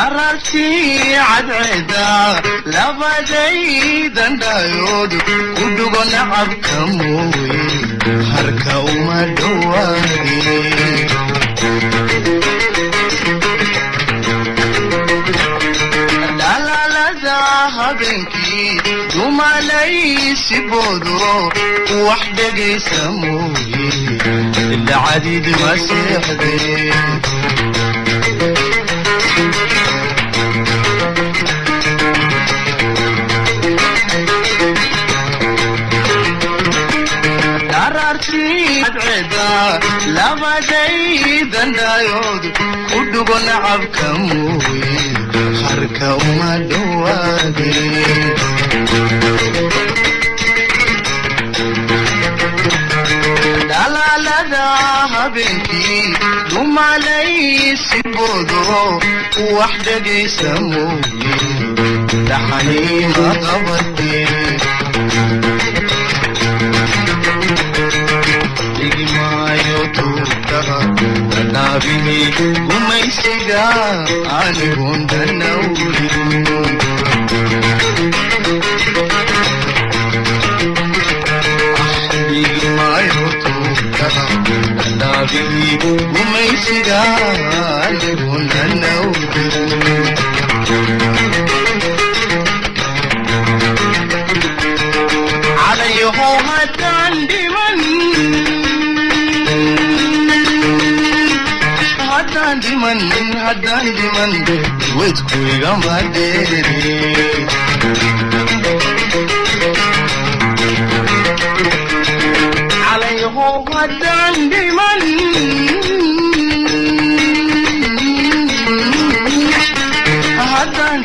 darartii cadceeda labadaydan dhayood ku dhugo nacabka mooye harka uma dhawaadin dhalaalada habeenkii dumalaysi boodo wax dhegaysa mooye dacadid ma seexdeen labadaydan dhayood ku dhugo nacabka mooye harka uma dhawaadin dhalaalada habeenkii dumalaysi boodo wax dhegaysa mooye dhaxanii ma qabateen naabini gumaysiga anigoon danawlin ahdigimaayo tuugtada naabini gumaysiga anigoon danawlin calayho haddaan dhiman haddaan dhiman weydku igama dheeri calayho haddaan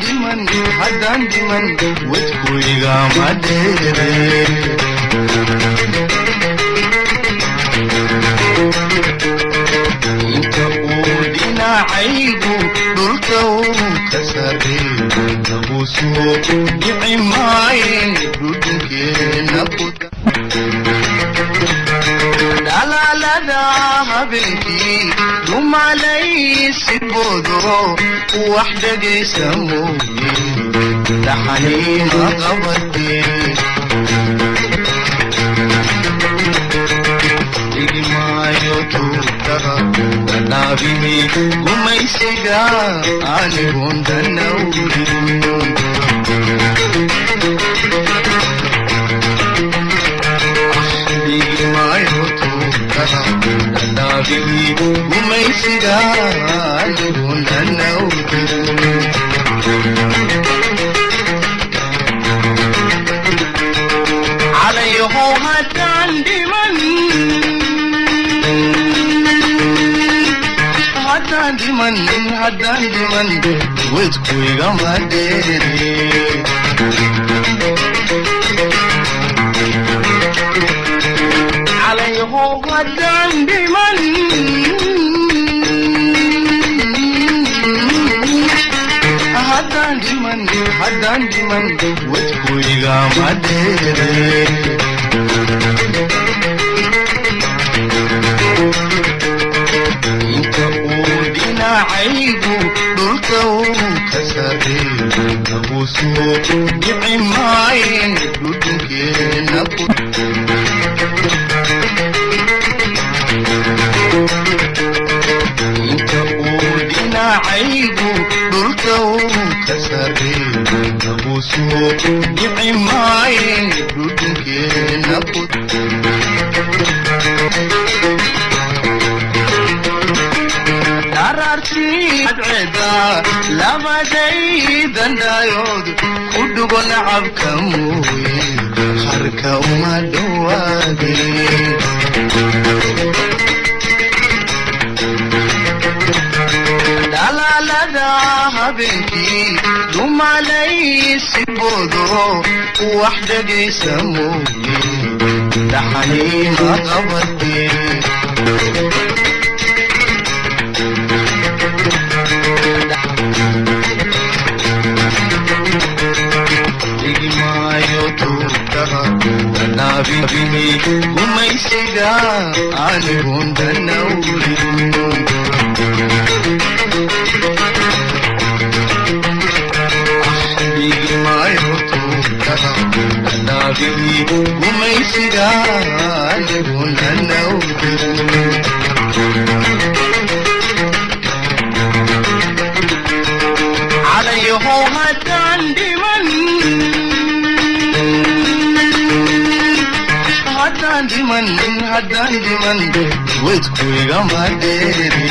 dhiman haddaan dhiman weydku igama dheeri عيبو دلكو كسرين نبوسو بعماين دلكين نبوك لا هبنتي يوم علي سبودو وحدة يسموني لحنين قبضي naabini gumaysiga anigoon danawlin ahdigimaayo tuugtada naabini gumaysiga anigoon danawlin calayho haddaan dhiman haddaan dhiman weydku igama dheeri calayho haddaan dhiman haddaan dhiman weydku igama dheeri عيبو دلكو كسرين نبوسو بعماين دلكين نبوسو انت عيبو دلكو كسرين نبوسو بعماين دلكين نبوسو cadceeda labadaydan dhayood ku dhugo nacabka mooye harka uma dhawaadin dhalaalada habeenkii dumalaysi boodo wax dhegaysa mooye dhaxanii ma qabateen naabini gumaysiga anigoon danawlin diman wadku igama dheeri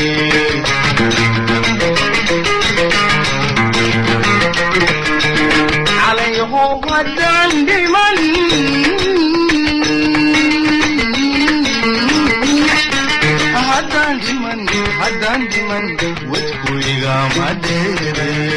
calayho haddaan dhiman haddaan dhiman wadku igama dheeri